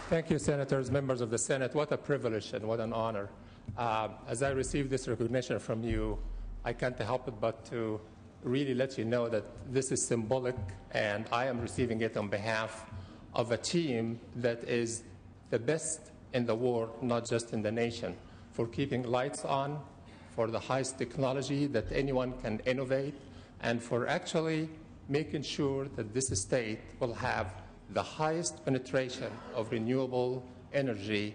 Thank you, Senators, members of the Senate. What a privilege and what an honor. As I receive this recognition from you, I can't help it but to really let you know that this is symbolic, and I am receiving it on behalf of a team that is the best in the world, not just in the nation, for keeping lights on, for the highest technology that anyone can innovate, and for actually making sure that this state will have the highest penetration of renewable energy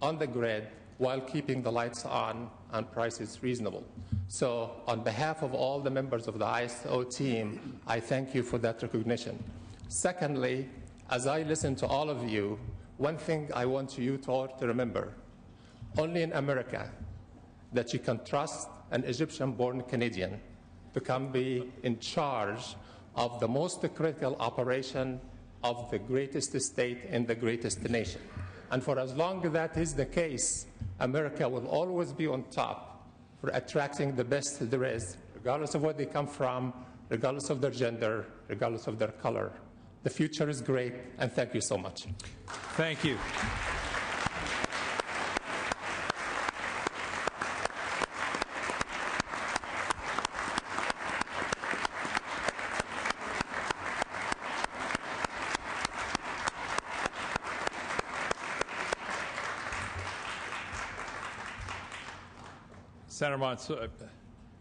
on the grid while keeping the lights on and prices reasonable. So on behalf of all the members of the ISO team, I thank you for that recognition. Secondly, as I listen to all of you, one thing I want you to all to remember, only in America that you can trust an Egyptian-born Canadian to come be in charge of the most critical operation of the greatest state in the greatest nation. And for as long as that is the case, America will always be on top for attracting the best there is, regardless of where they come from, regardless of their gender, regardless of their color. The future is great, and thank you so much. Thank you.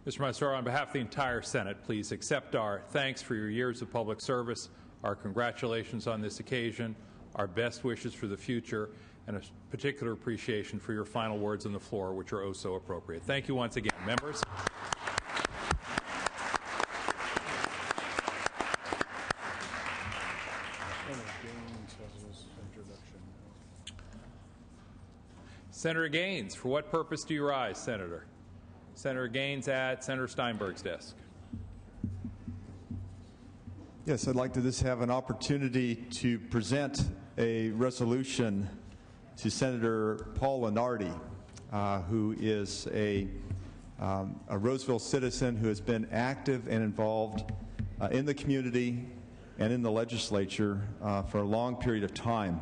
Mr. Mansour, on behalf of the entire Senate, please accept our thanks for your years of public service, our congratulations on this occasion, our best wishes for the future, and a particular appreciation for your final words on the floor, which are oh so appropriate. Thank you once again, members. Senator Gaines, for what purpose do you rise, Senator? Senator Gaines at Senator Steinberg's desk. Yes, I'd like to just have an opportunity to present a resolution to Senator Paul Lenardi, who is a Roseville citizen who has been active and involved in the community and in the legislature for a long period of time.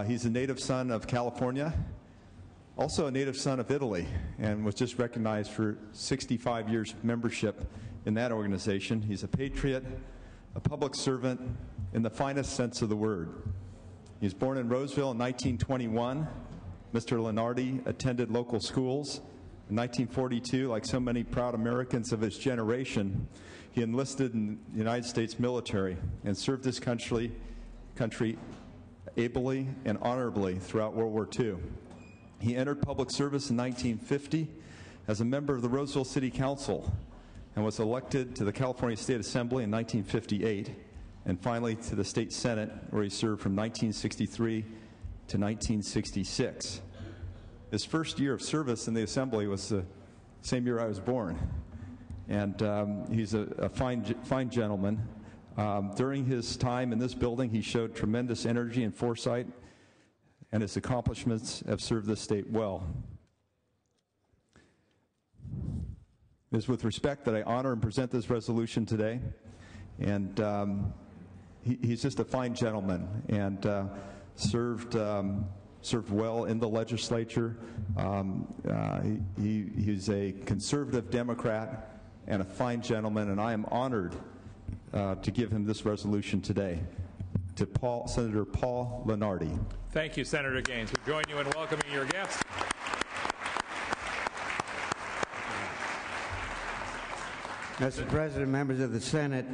He's a native son of California, also a native son of Italy, and was just recognized for 65 years membership in that organization. He's a patriot, a public servant in the finest sense of the word. He was born in Roseville in 1921. Mr. Lenardi attended local schools. In 1942, like so many proud Americans of his generation, he enlisted in the United States military and served his country ably and honorably throughout World War II. He entered public service in 1950 as a member of the Roseville City Council and was elected to the California State Assembly in 1958 and finally to the State Senate, where he served from 1963 to 1966. His first year of service in the Assembly was the same year I was born, and he's a fine gentleman. During his time in this building, he showed tremendous energy and foresight, and his accomplishments have served this state well. It is with respect that I honor and present this resolution today, and he's just a fine gentleman and served well in the legislature. He's a conservative Democrat and a fine gentleman, and I am honored to give him this resolution today. To Senator Paul Lenardi. Thank you, Senator Gaines. We join you in welcoming your guest. Mr. President, members of the Senate,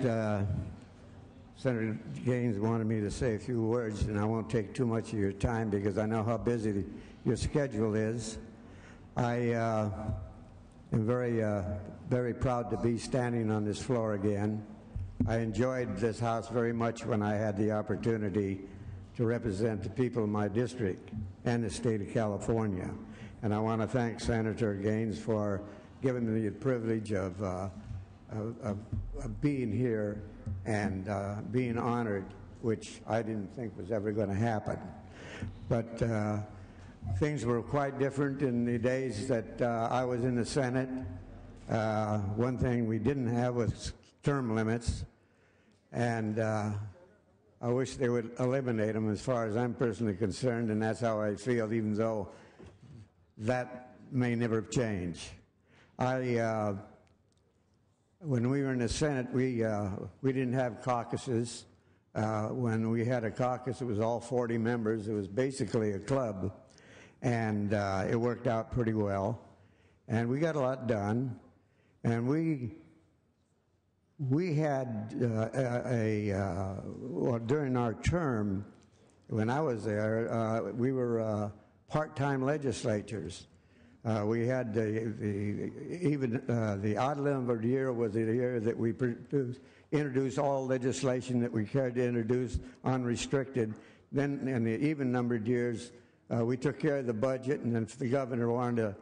Senator Gaines wanted me to say a few words, and I won't take too much of your time because I know how busy your schedule is. I am very proud to be standing on this floor again. I enjoyed this House very much when I had the opportunity to represent the people of my district and the state of California. And I want to thank Senator Gaines for giving me the privilege of being here and being honored, which I didn't think was ever going to happen. But things were quite different in the days that I was in the Senate. One thing we didn't have was term limits, and I wish they would eliminate them as far as I'm personally concerned, and that's how I feel, even though that may never change. When we were in the Senate, we didn't have caucuses. When we had a caucus, it was all 40 members. It was basically a club, and it worked out pretty well. And we got a lot done. And we had well, during our term, when I was there, we were part-time legislatures. We had the odd numbered year was the year that we introduced all legislation that we cared to introduce unrestricted. Then in the even numbered years, we took care of the budget, and then if the governor wanted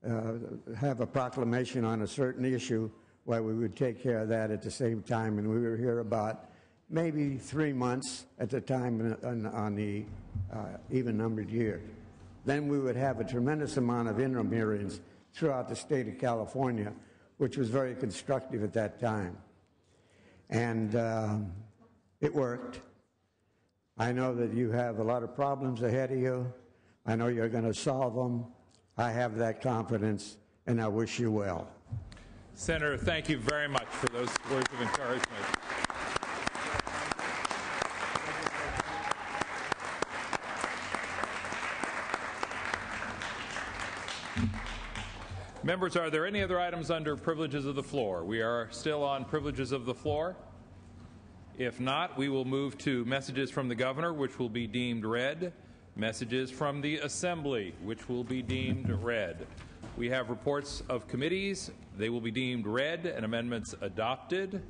to have a proclamation on a certain issue, well, we would take care of that at the same time, and we were here about maybe 3 months at the time on the even numbered year. Then we would have a tremendous amount of interim hearings throughout the state of California, which was very constructive at that time. And it worked. I know that you have a lot of problems ahead of you. I know you're going to solve them. I have that confidence, and I wish you well. Senator, thank you very much for those words of encouragement. Members, are there any other items under privileges of the floor? We are still on privileges of the floor. If not, we will move to messages from the governor, which will be deemed read. Messages from the assembly, which will be deemed read. We have reports of committees. They will be deemed read and amendments adopted.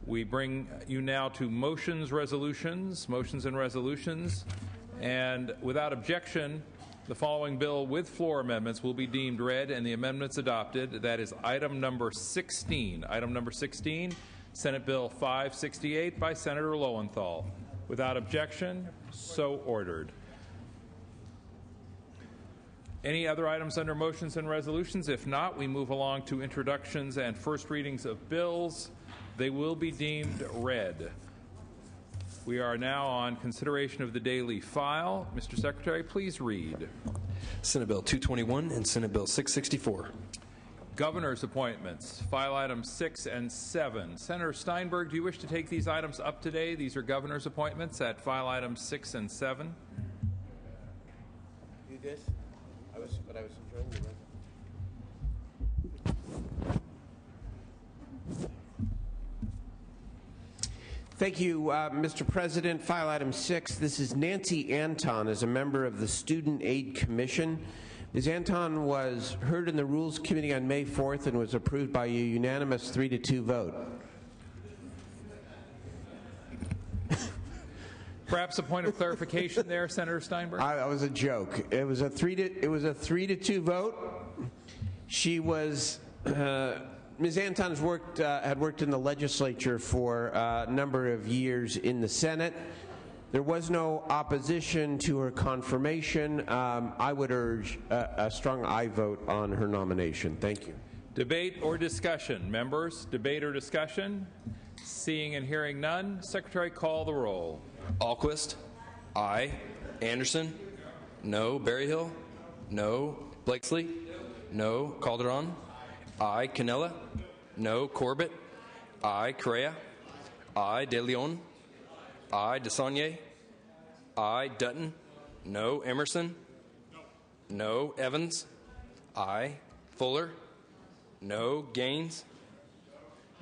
We bring you now to motions and resolutions. And without objection, the following bill with floor amendments will be deemed read and the amendments adopted. That is item number 16. Item number 16, Senate Bill 568 by Senator Lowenthal. Without objection, so ordered. Any other items under motions and resolutions? If not, we move along to introductions and first readings of bills. They will be deemed read. We are now on consideration of the daily file. Mr. Secretary, please read. Senate Bill 221 and Senate Bill 664. Governor's appointments, file items 6 and 7. Senator Steinberg, do you wish to take these items up today? These are governor's appointments at file items 6 and 7. Do this? I was enjoying the rest. Thank you, Mr. President. File item 6. This is Nancy Anton as a member of the Student Aid Commission. Ms. Anton was heard in the Rules Committee on May 4th and was approved by a unanimous 3-2 vote. Perhaps a point of clarification there, Senator Steinberg? That was a joke. It was a 3-2 vote. She was Ms. Anton's had worked in the legislature for a number of years in the Senate. There was no opposition to her confirmation. I would urge a strong aye vote on her nomination. Thank you. Debate or discussion? Members, debate or discussion? Seeing and hearing none, Secretary, call the roll. Alquist? Aye. Anderson? No. Berryhill? No. Blakesley? No. Calderon? Aye. Canella? No. Corbett? Aye. Correa? Aye. De Leon? Aye. DeSaulnier? Aye. Dutton? No. Emerson? No. Evans? Aye. Fuller? No. Gaines?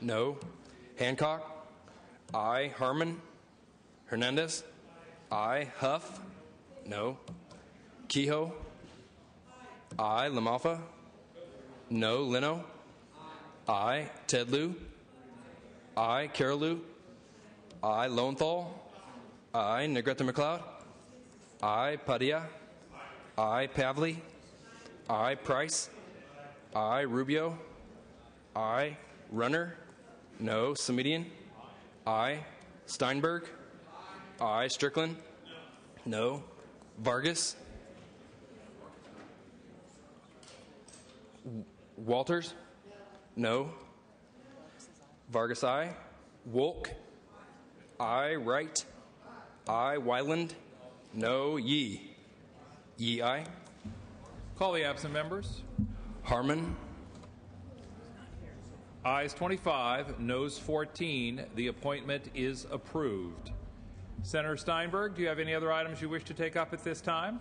No. Hancock? Aye. Harmon? Hernandez? Aye. Huff? No. Kehoe? Aye. Lamalfa? No. Leno? Aye. Ted Lieu? Aye. Carol Lieu? Aye. Lowenthal? Aye. Negrete McLeod? Aye. Padilla? Aye. Pavley? Aye. Price? Aye. Rubio? Aye. Runner? No. Samidian? Aye. Steinberg? Aye. Strickland? No. Vargas? Walters? No. Vargas, aye. Wolk? Aye. Wright? Aye. Wyland? No. Yee? Yee, aye. Call the absent members. Harmon? Ayes 25, noes 14. The appointment is approved. Senator Steinberg, do you have any other items you wish to take up at this time?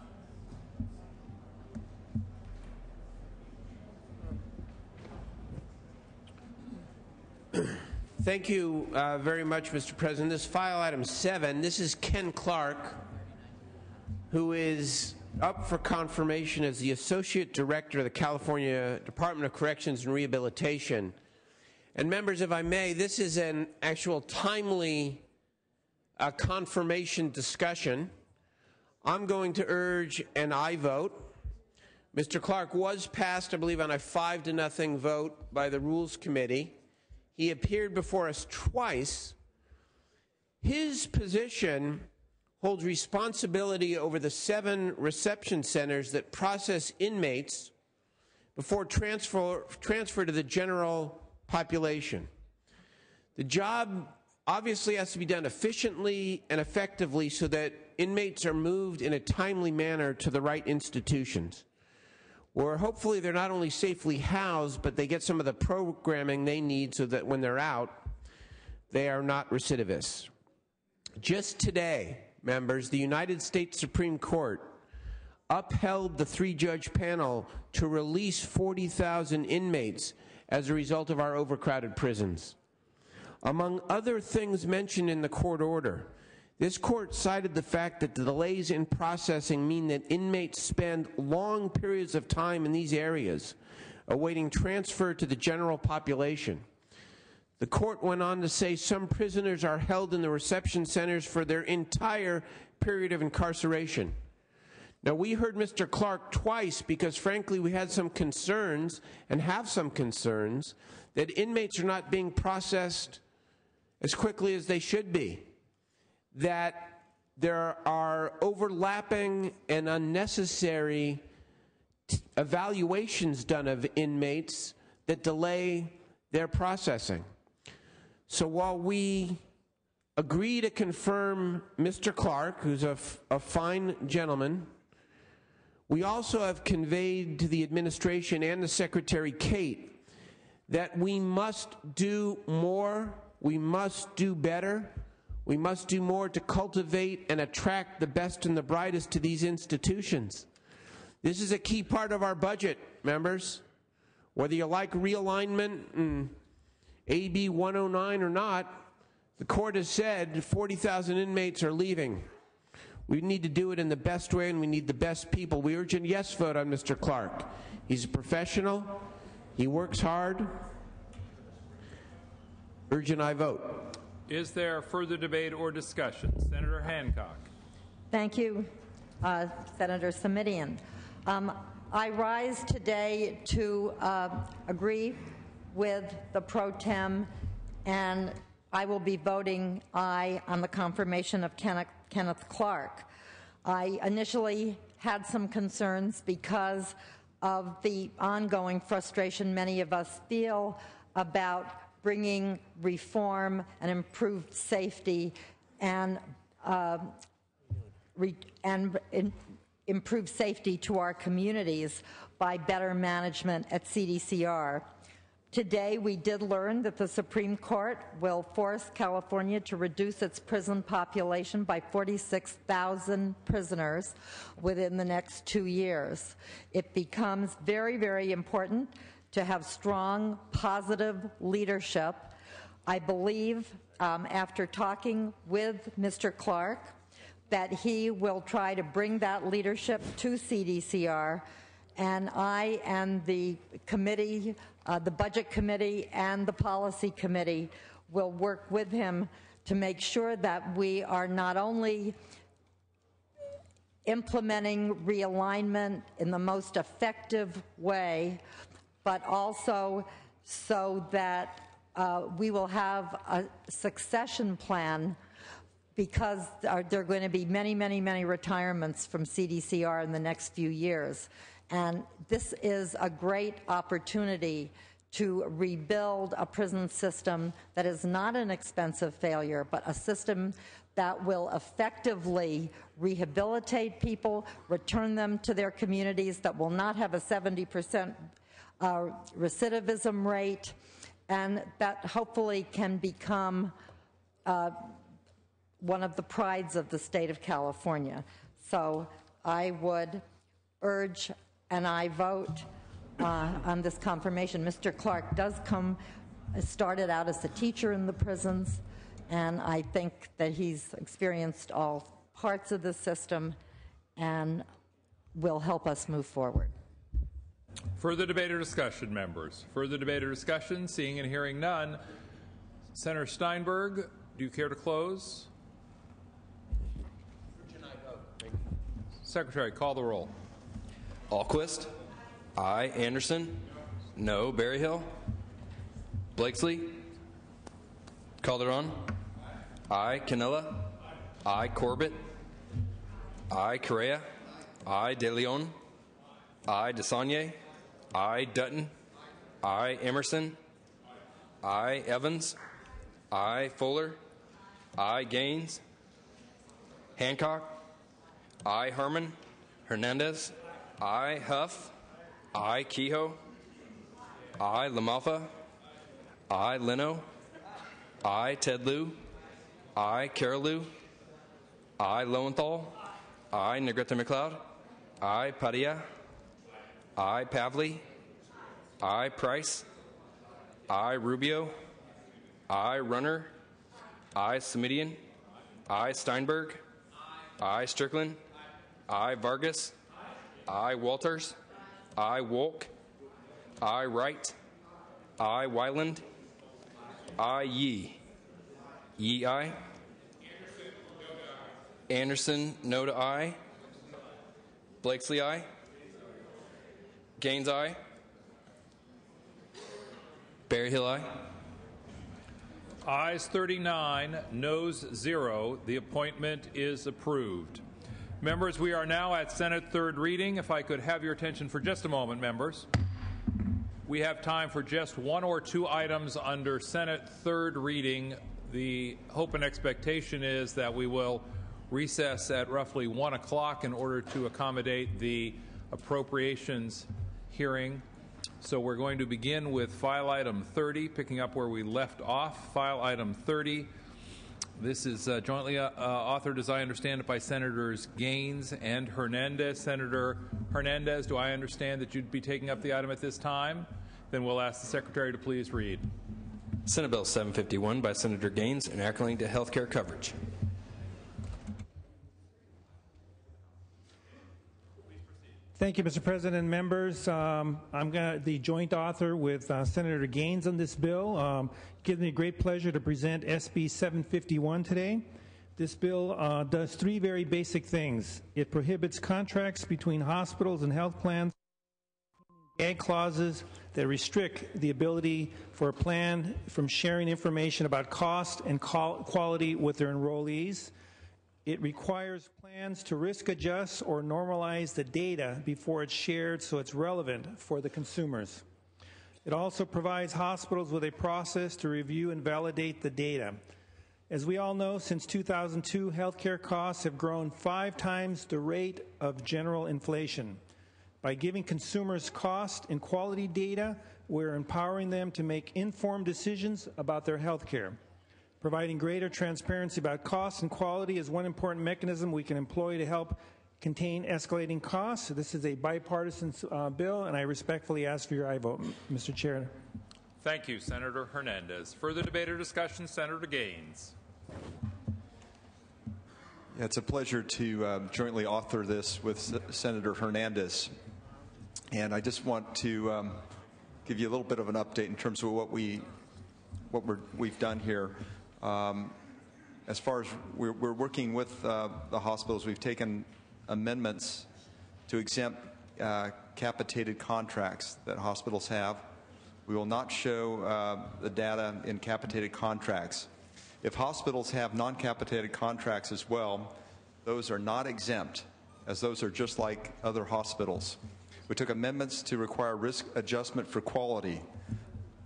Thank you very much, Mr. President. This file item 7, this is Ken Clark, who is up for confirmation as the Associate Director of the California Department of Corrections and Rehabilitation. And members, if I may, this is an actual timely confirmation discussion. I'm going to urge an aye vote. Mr. Clark was passed, I believe, on a 5-0 vote by the Rules Committee. He appeared before us twice. His position holds responsibility over the 7 reception centers that process inmates before transfer to the general population. The job obviously has to be done efficiently and effectively so that inmates are moved in a timely manner to the right institutions, where hopefully they're not only safely housed, but they get some of the programming they need so that when they're out, they are not recidivists. Just today, members, the United States Supreme Court upheld the 3-judge panel to release 40,000 inmates as a result of our overcrowded prisons. Among other things mentioned in the court order, this court cited the fact that the delays in processing mean that inmates spend long periods of time in these areas awaiting transfer to the general population. The court went on to say some prisoners are held in the reception centers for their entire period of incarceration. Now, we heard Mr. Clark twice because, frankly, we had some concerns and have some concerns that inmates are not being processed as quickly as they should be, that there are overlapping and unnecessary evaluations done of inmates that delay their processing. So while we agree to confirm Mr. Clark, who's a fine gentleman, we also have conveyed to the administration and the Secretary Kate that we must do more, we must do better, we must do more to cultivate and attract the best and the brightest to these institutions. This is a key part of our budget, members. Whether you like realignment and AB 109 or not, the court has said 40,000 inmates are leaving. We need to do it in the best way, and we need the best people. We urge a yes vote on Mr. Clark. He's a professional. He works hard. Urge an aye vote. Is there further debate or discussion? Senator Hancock. Thank you, Senator Simitian. I rise today to agree with the pro tem, and I will be voting aye on the confirmation of Kenneth Clark. I initially had some concerns because of the ongoing frustration many of us feel about bringing reform and improved safety and improve safety to our communities by better management at CDCR. Today, we did learn that the Supreme Court will force California to reduce its prison population by 46,000 prisoners within the next 2 years. It becomes very, very important to have strong, positive leadership. I believe, after talking with Mr. Clark, that he will try to bring that leadership to CDCR, and I and the committee, the Budget Committee and the Policy Committee will work with him to make sure that we are not only implementing realignment in the most effective way, but also so that we will have a succession plan, because there are going to be many, many, many retirements from CDCR in the next few years. And this is a great opportunity to rebuild a prison system that is not an expensive failure, but a system that will effectively rehabilitate people, return them to their communities, that will not have a 70% recidivism rate, and that hopefully can become one of the prides of the state of California. So I would urge, and I vote on this confirmation. Mr. Clark started out as a teacher in the prisons, and I think that he's experienced all parts of the system and will help us move forward. Further debate or discussion, members? Further debate or discussion? Seeing and hearing none. Senator Steinberg, do you care to close? Secretary, call the roll. Alquist. Aye. Anderson. No. Berryhill. Blakesley. Calderon. Aye. Canella. Aye. Corbett. Aye. Correa. Aye. De Leon. Aye. DeSaulnier. Aye. Dutton. Aye. Emerson. Aye. Evans. Aye. Fuller. Aye. Gaines. Hancock. Aye. Herman. Hernandez. Aye. Huff. Aye. Kehoe. Aye. LaMalfa. Aye. Leno. Aye. Ted Lieu. Aye. Carolou. Aye. Lowenthal. Aye. Negrete McLeod. Aye. Padilla. Aye. Pavley. Aye. Price. Aye. Rubio. Aye. Runner. Aye. Semidian. Aye. Steinberg. Aye. Strickland. Aye. Vargas. Aye. Walters. Aye. Wolk. Aye. Wright. Aye. Wyland. Aye. Yee. Yee. Aye. Anderson. No to aye. Blakesley. Aye. Gaines. Aye. Berryhill. Aye. Ayes 39, noes 0. The appointment is approved. Members, we are now at Senate third reading. If I could have your attention for just a moment, members. We have time for just one or two items under Senate third reading. The hope and expectation is that we will recess at roughly 1 o'clock in order to accommodate the appropriations hearing. So we're going to begin with file item 30, picking up where we left off. File item 30. This is jointly authored, as I understand it, by Senators Gaines and Hernandez. Senator Hernandez, do I understand that you'd be taking up the item at this time? Then we'll ask the Secretary to please read. Senate Bill 751 by Senator Gaines, enacting to health care coverage. Thank you, Mr. President and members. I'm the joint author with Senator Gaines on this bill. It gives me great pleasure to present SB 751 today. This bill does three very basic things. It prohibits contracts between hospitals and health plans, gag clauses that restrict the ability for a plan from sharing information about cost and quality with their enrollees. It requires plans to risk adjust or normalize the data before it's shared so it's relevant for the consumers. It also provides hospitals with a process to review and validate the data. As we all know, since 2002, healthcare costs have grown 5 times the rate of general inflation. By giving consumers cost and quality data, we're empowering them to make informed decisions about their healthcare. Providing greater transparency about cost and quality is one important mechanism we can employ to help contain escalating costs. This is a bipartisan bill, and I respectfully ask for your aye vote, Mr. Chair. Thank you, Senator Hernandez. Further debate or discussion, Senator Gaines. Yeah, it's a pleasure to jointly author this with Senator Hernandez. And I just want to give you a little bit of an update in terms of what we've done here. As far as we're working with the hospitals, we've taken amendments to exempt capitated contracts that hospitals have. We will not show the data in capitated contracts. If hospitals have non-capitated contracts as well, those are not exempt, as those are just like other hospitals. We took amendments to require risk adjustment for quality.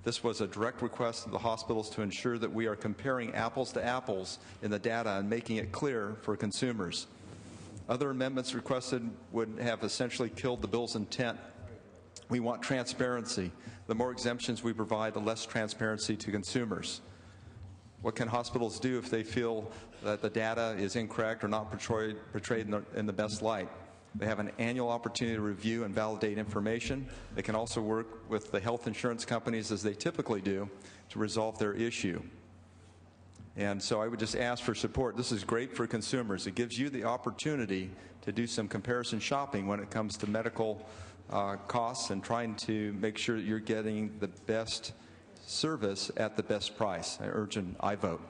This was a direct request of the hospitals to ensure that we are comparing apples to apples in the data and making it clear for consumers. Other amendments requested would have essentially killed the bill's intent. We want transparency. The more exemptions we provide, the less transparency to consumers. What can hospitals do if they feel that the data is incorrect or not portrayed in the best light? They have an annual opportunity to review and validate information. They can also work with the health insurance companies, as they typically do, to resolve their issue. And so I would just ask for support. This is great for consumers. It gives you the opportunity to do some comparison shopping when it comes to medical costs and trying to make sure that you're getting the best service at the best price. I urge an aye vote.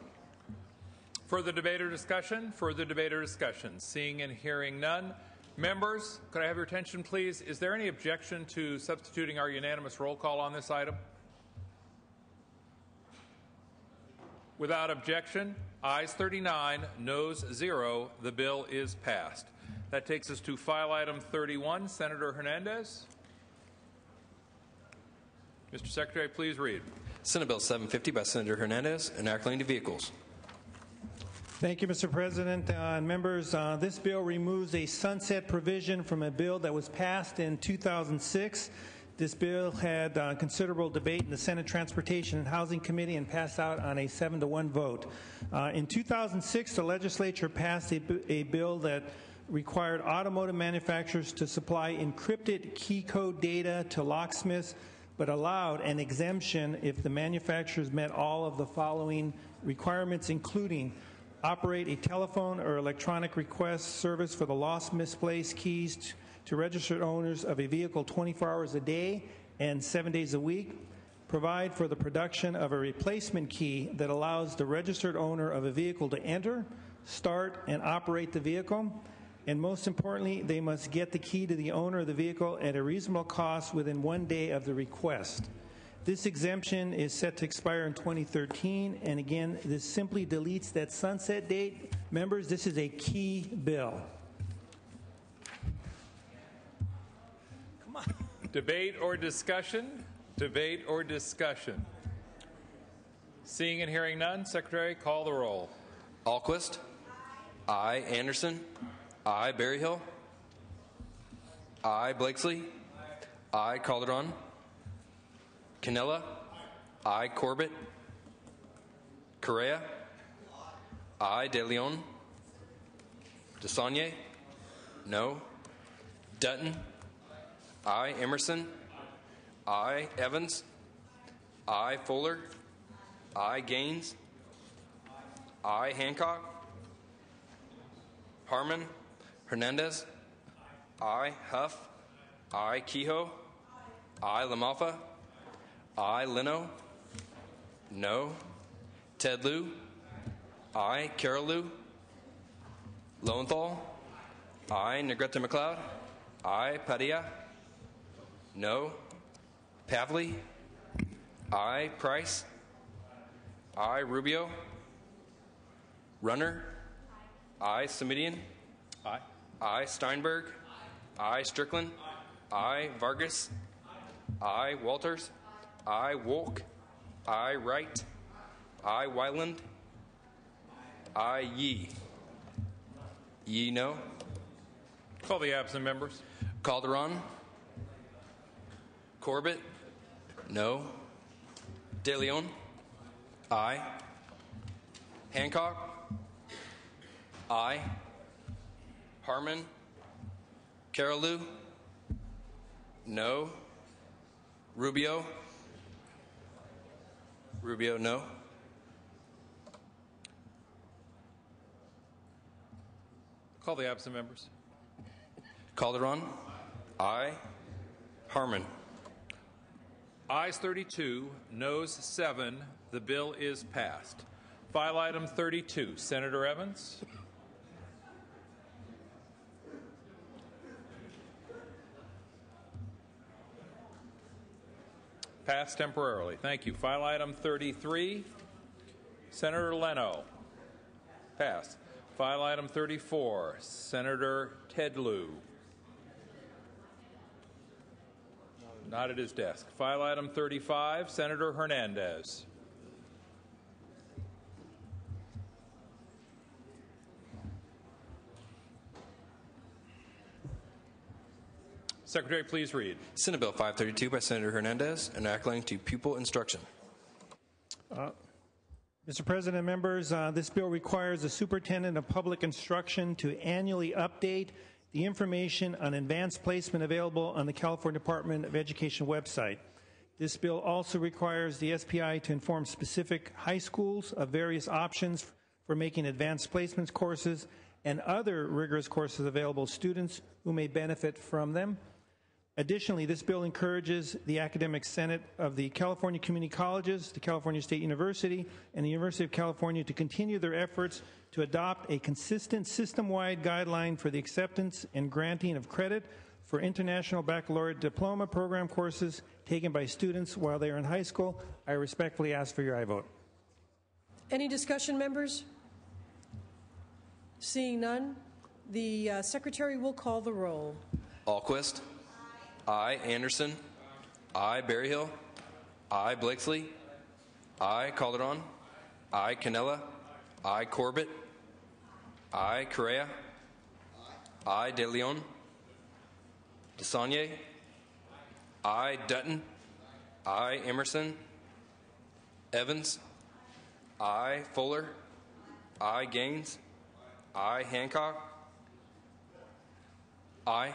Further debate or discussion? Further debate or discussion? Seeing and hearing none. Members, could I have your attention, please? Is there any objection to substituting our unanimous roll call on this item? Without objection, ayes 39, noes 0. The bill is passed. That takes us to file item 31. Senator Hernandez. Mr. Secretary, please read. Senate Bill 750 by Senator Hernandez, enacting to vehicles. Thank you, Mr. President. And members, this bill removes a sunset provision from a bill that was passed in 2006. This bill had considerable debate in the Senate Transportation and Housing Committee and passed out on a 7-to-1 vote. In 2006, the legislature passed a bill that required automotive manufacturers to supply encrypted key code data to locksmiths, but allowed an exemption if the manufacturers met all of the following requirements, including operate a telephone or electronic request service for the lost, misplaced keys to registered owners of a vehicle 24 hours a day and 7 days a week, provide for the production of a replacement key that allows the registered owner of a vehicle to enter, start, and operate the vehicle, and most importantly, they must get the key to the owner of the vehicle at a reasonable cost within 1 day of the request. This exemption is set to expire in 2013, and again, this simply deletes that sunset date. Members, this is a key bill. Come on. Debate or discussion? Debate or discussion? Seeing and hearing none, Secretary, call the roll. Alquist. Aye. Anderson. Aye. Berryhill. Aye. Blakesley. Aye. Calderon. Canella. Aye. Corbett. Correa. Aye. De Leon. DeSaulnier. No. Dutton. Aye. Emerson. Aye. Evans. Aye. Fuller. Aye. Gaines. Aye. Hancock. Harmon. Hernandez. Aye. Huff. Aye. Kehoe. Aye. LaMalfa. Aye. Leno. No. Ted Lieu. Aye. Carol Lieu. Lowenthal. Aye. Negrete McLeod. Aye. Padilla. No. Pavley. Aye. Price. Aye. Rubio. Runner. Aye. Semidian. Aye. Aye. Steinberg. Aye. Strickland. Aye. Vargas. Aye. Walters. Aye. Wolk. Aye. Wright. Aye. Wyland. Aye. Yee. Yee, no. Call the absent members. Calderon. Corbett. No. De Leon. Aye. Hancock. Aye. Harmon. Carol Lieu. No. Rubio. Rubio, no. Call the absent members. Calderon. Aye. Harmon. Ayes 32, noes 7. The bill is passed. File item 32. Senator Evans. Passed temporarily. Thank you. File item 33. Senator Leno. Passed. File item 34. Senator Ted Lieu. Not at his desk. File item 35, Senator Hernandez. Secretary, please read. Senate Bill 532 by Senator Hernandez, enacting to pupil instruction. Mr. President, members, this bill requires the Superintendent of Public Instruction to annually update the information on advanced placement available on the California Department of Education website. This bill also requires the SPI to inform specific high schools of various options for making advanced placements courses and other rigorous courses available to students who may benefit from them. Additionally, this bill encourages the Academic Senate of the California Community Colleges, the California State University, and the University of California to continue their efforts to adopt a consistent system-wide guideline for the acceptance and granting of credit for international baccalaureate diploma program courses taken by students while they are in high school. I respectfully ask for your aye vote. Any discussion, members? Seeing none, the Secretary will call the roll. Alquist. Aye. Anderson. Aye. Berryhill. Aye. Blakesley. Aye. Calderon. Aye. Canella. Aye. Corbett. Aye. Correa. Aye. De Leon. DeSaulnier. Aye. Dutton. Aye. Emerson. Evans. Aye. Fuller. Aye. Gaines. Aye. Hancock. Aye.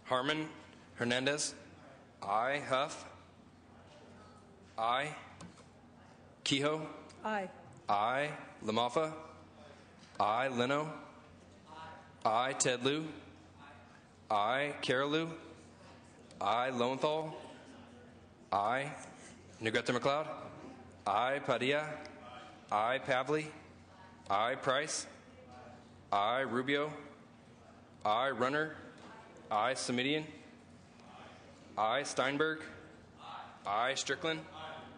Harmon. Hernandez. Aye. Huff. Aye. Kehoe. Aye. Aye. Lamaffa. Aye. Leno. Aye. Ted Lieu. Aye. Carolou. Aye. Lowenthal. Aye. Negrete McLeod. Aye. Padilla. Aye. Pavley. Aye. Price. Aye. Rubio. Aye. Runner. Aye. Semidian. Aye. Steinberg. Aye. Strickland.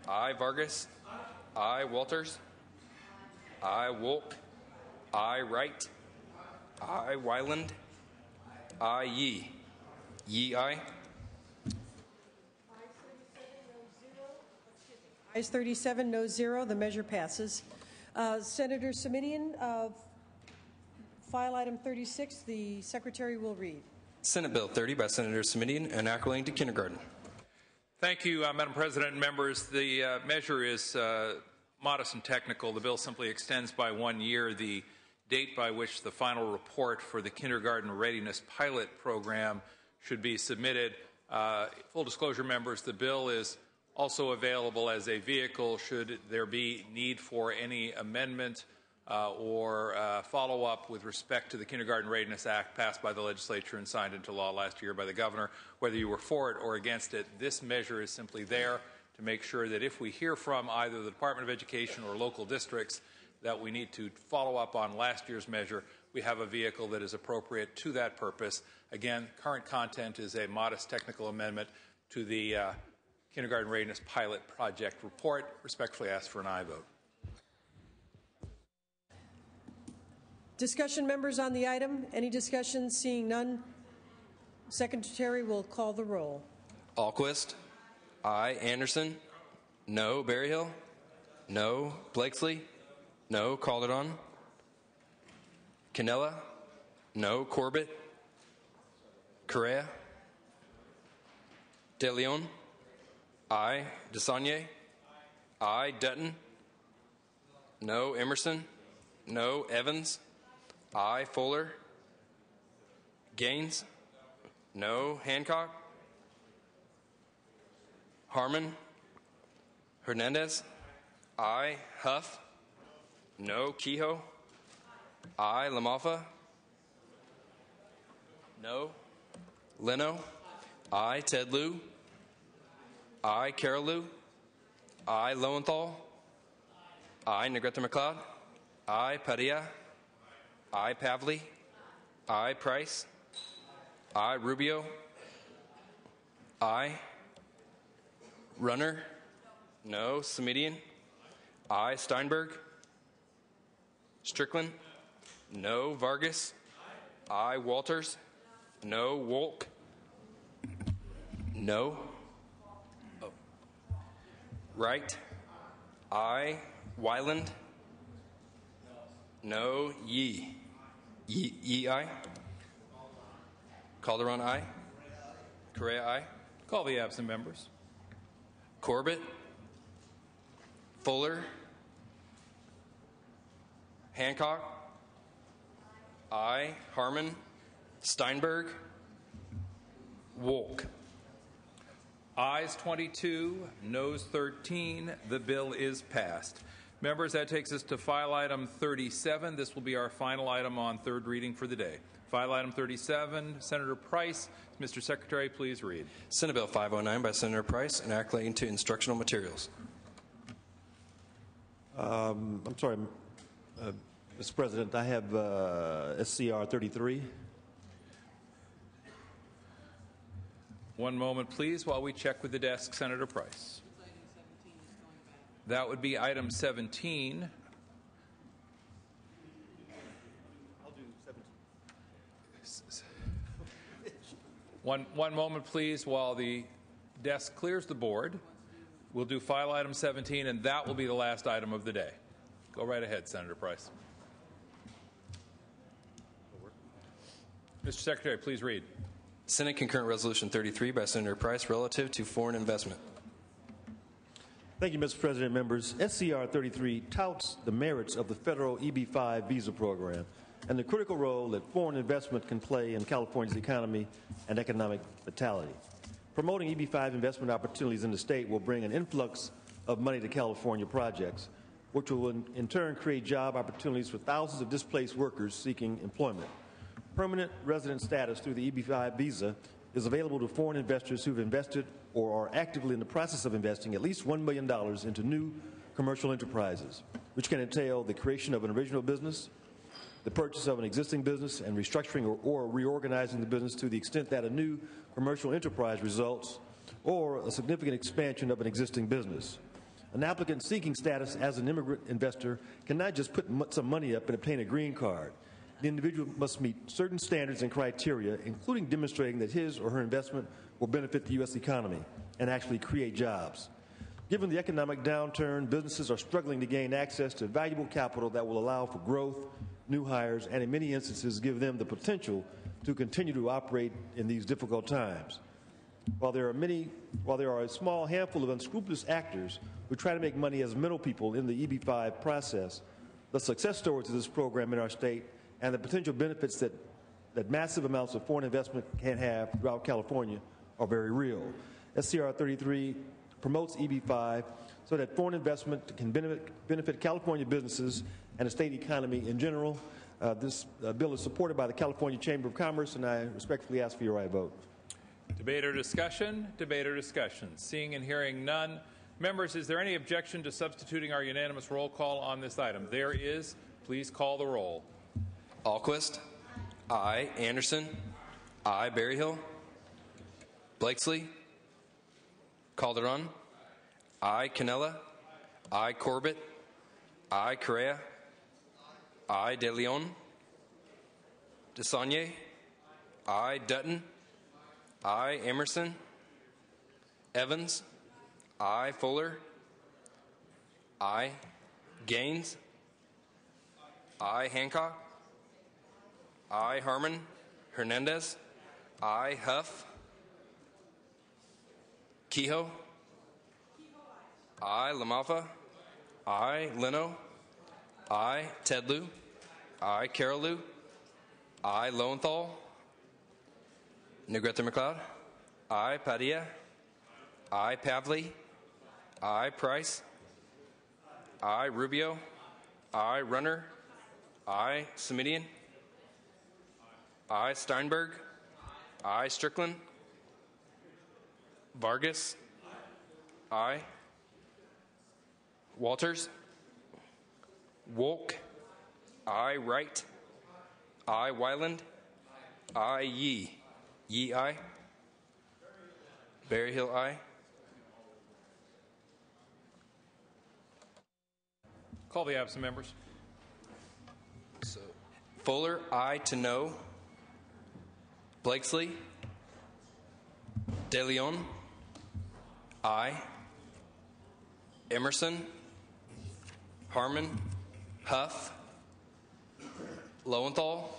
Aye. Vargas. Aye. Walters. Aye. Wolk. Aye. Wright. Aye. Wyland. Aye. Yee. Yee. Aye. Ayes 37, no 0. The measure passes. Senator Semidian, file item 36, the Secretary will read. Senate Bill 30 by Senator Semidian, enacting to kindergarten. Thank you, Madam President and members. The measure is modest and technical. The bill simply extends by 1 year the date by which the final report for the kindergarten readiness pilot program should be submitted. Full disclosure, members, the bill is also available as a vehicle should there be need for any amendment or follow-up with respect to the Kindergarten Readiness Act passed by the legislature and signed into law last year by the governor. Whether you were for it or against it, this measure is simply there to make sure that if we hear from either the Department of Education or local districts that we need to follow up on last year's measure, we have a vehicle that is appropriate to that purpose. Again, current content is a modest technical amendment to the Kindergarten Readiness Pilot Project report. Respectfully ask for an aye vote. Discussion, members, on the item. Any discussion? Seeing none, Secretary will call the roll. Alquist. Aye. Anderson. No. Berryhill. No. Blakesley. No. Calderon. Canella. No. Corbett. Correa. De Leon. Aye. DeSaulnier. Aye. Dutton. No. Emerson. No. Evans. Aye. Fuller. Gaines. No. Hancock. Harmon. Hernandez. Aye. Huff. No. Kehoe. Aye. Lamaffa. No. Leno. Aye. Ted Lieu. Aye. Carolou. Aye. Lowenthal. Aye. Negrete McLeod. Aye. Padilla. Aye. Pavley. Aye. Price. Aye. Rubio. Aye. Runner. No. Semidian. Aye. Steinberg. Strickland. No. Vargas. Aye. Walters. No. Wolk. No. Wright. I. Wyland. No. Yee. Yee, aye. Calderon, aye. Correa, aye. Call the absent members. Corbett. Fuller. Hancock. Aye. Harmon. Steinberg. Wolk. Ayes 22, noes 13. The bill is passed. Members, that takes us to file item 37. This will be our final item on third reading for the day. File item 37, Senator Price. Mr. Secretary, please read. Senate Bill 509 by Senator Price, an act relating to instructional materials. I'm sorry, Mr. President, I have SCR 33. One moment, please, while we check with the desk, Senator Price. That would be item 17. I'll do 17. One moment, please, while the desk clears the board. We'll do file item 17, and that will be the last item of the day. Go right ahead, Senator Price. Mr. Secretary, please read. Senate Concurrent Resolution 33 by Senator Price relative to foreign investment. Thank you, Mr. President. Members, SCR 33 touts the merits of the federal EB-5 visa program and the critical role that foreign investment can play in California's economy and economic vitality. Promoting EB-5 investment opportunities in the state will bring an influx of money to California projects, which will in turn create job opportunities for thousands of displaced workers seeking employment. Permanent resident status through the EB-5 visa is available to foreign investors who've invested or are actively in the process of investing at least $1 million into new commercial enterprises, which can entail the creation of an original business, the purchase of an existing business, and restructuring or reorganizing the business to the extent that a new commercial enterprise results, or a significant expansion of an existing business. An applicant seeking status as an immigrant investor cannot just put some money up and obtain a green card. The individual must meet certain standards and criteria, including demonstrating that his or her investment will benefit the U.S. economy and actually create jobs. Given the economic downturn, businesses are struggling to gain access to valuable capital that will allow for growth, new hires, and in many instances give them the potential to continue to operate in these difficult times. While there are a small handful of unscrupulous actors who try to make money as middle people in the EB-5 process, the success stories of this program in our state and the potential benefits that massive amounts of foreign investment can have throughout California are very real. SCR 33 promotes EB-5 so that foreign investment can benefit California businesses and the state economy in general. This bill is supported by the California Chamber of Commerce, and I respectfully ask for your aye vote. Debate or discussion? Debate or discussion? Seeing and hearing none. Members, is there any objection to substituting our unanimous roll call on this item? There is. Please call the roll. Alquist. Aye. Anderson. Aye. Berryhill. Blakesley. Calderon. Aye. Canella. Aye. Corbett. Aye. Correa. Aye. De Leon. DeSaulnier. Aye. Dutton. Aye. Emerson. Evans. Aye. Fuller. Aye. Gaines. Aye. Hancock. Aye. Harmon. Hernandez. Aye. Huff. Kehoe. Aye. LaMalfa. Aye. Leno. Aye. Tedlu. Aye. Carolu. Aye. Lowenthal. Negrete McLeod. Aye. Padilla. Aye. Pavley. Aye. Price. Aye. Rubio. Aye. Runner. Aye. Semidian. Aye. Steinberg. Aye. Strickland. Vargas. Aye. Walters. Wolk. Aye. Wright. Aye. Wyland. Aye. Yee. Yee, aye. Berryhill, aye. Call the absent members. So, Fuller, aye to no. Blakesley. De Leon, aye. Emerson, Harmon, Huff, Lowenthal,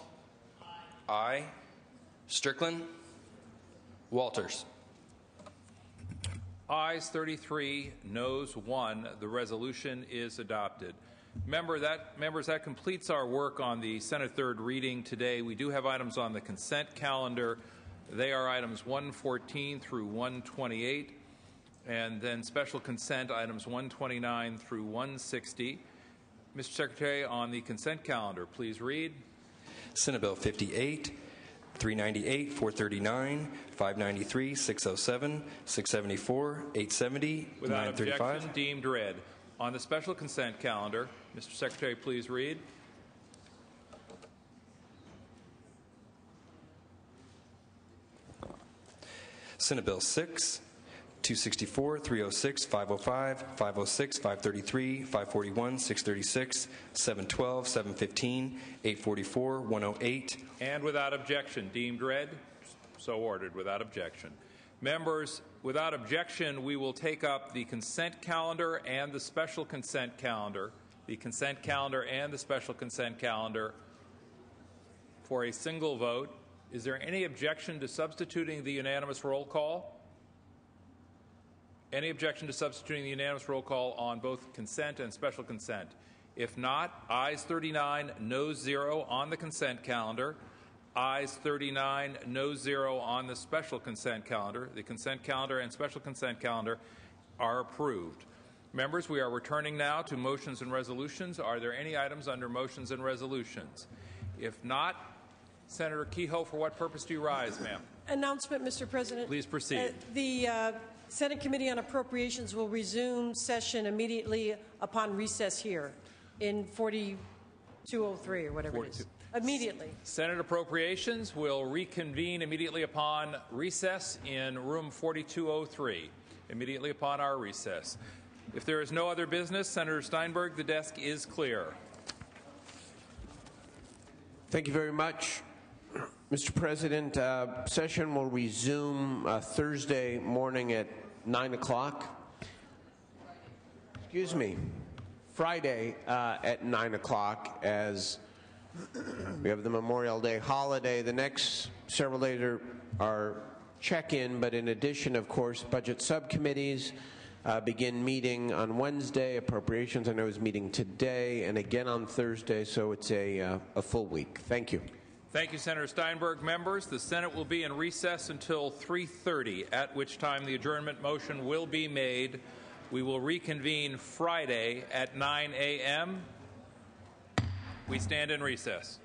aye. Strickland, Walters. Ayes 33, noes 1. The resolution is adopted. Members, that completes our work on the Senate third reading today. We do have items on the consent calendar. They are items 114 through 128, and then special consent items 129 through 160. Mr. Secretary, on the consent calendar, please read. Senate Bill 58, 398, 439, 593, 607, 674, 870, Without 935. objection, deemed read. On the special consent calendar, Mr. Secretary, please read. Senate Bill 6, 264, 306, 505, 506, 533, 541, 636, 712, 715, 844, 108. And without objection, deemed read. So ordered, without objection. Members, without objection, we will take up the consent calendar and the special consent calendar, the consent calendar and the special consent calendar for a single vote. Is there any objection to substituting the unanimous roll call? Any objection to substituting the unanimous roll call on both consent and special consent? If not, ayes 39, noes 0 on the consent calendar. Ayes 39, noes 0 on the special consent calendar. The consent calendar and special consent calendar are approved. Members, we are returning now to motions and resolutions. Are there any items under motions and resolutions? If not, Senator Kehoe, for what purpose do you rise, ma'am? Announcement, Mr. President. Please proceed. The Senate Committee on Appropriations will resume session immediately upon recess here in 4203 or whatever it is. Immediately. Senate Appropriations will reconvene immediately upon recess in room 4203, immediately upon our recess. If there is no other business, Senator Steinberg, the desk is clear. Thank you very much. Mr. President, session will resume Thursday morning at 9 o'clock. Excuse me, Friday at 9 o'clock, as we have the Memorial Day holiday. The next several later are check-in, but in addition, of course, budget subcommittees begin meeting on Wednesday. Appropriations, I know, is meeting today and again on Thursday, so it's a full week. Thank you. Thank you, Senator Steinberg. Members, the Senate will be in recess until 3:30, at which time the adjournment motion will be made. We will reconvene Friday at 9 a.m. We stand in recess.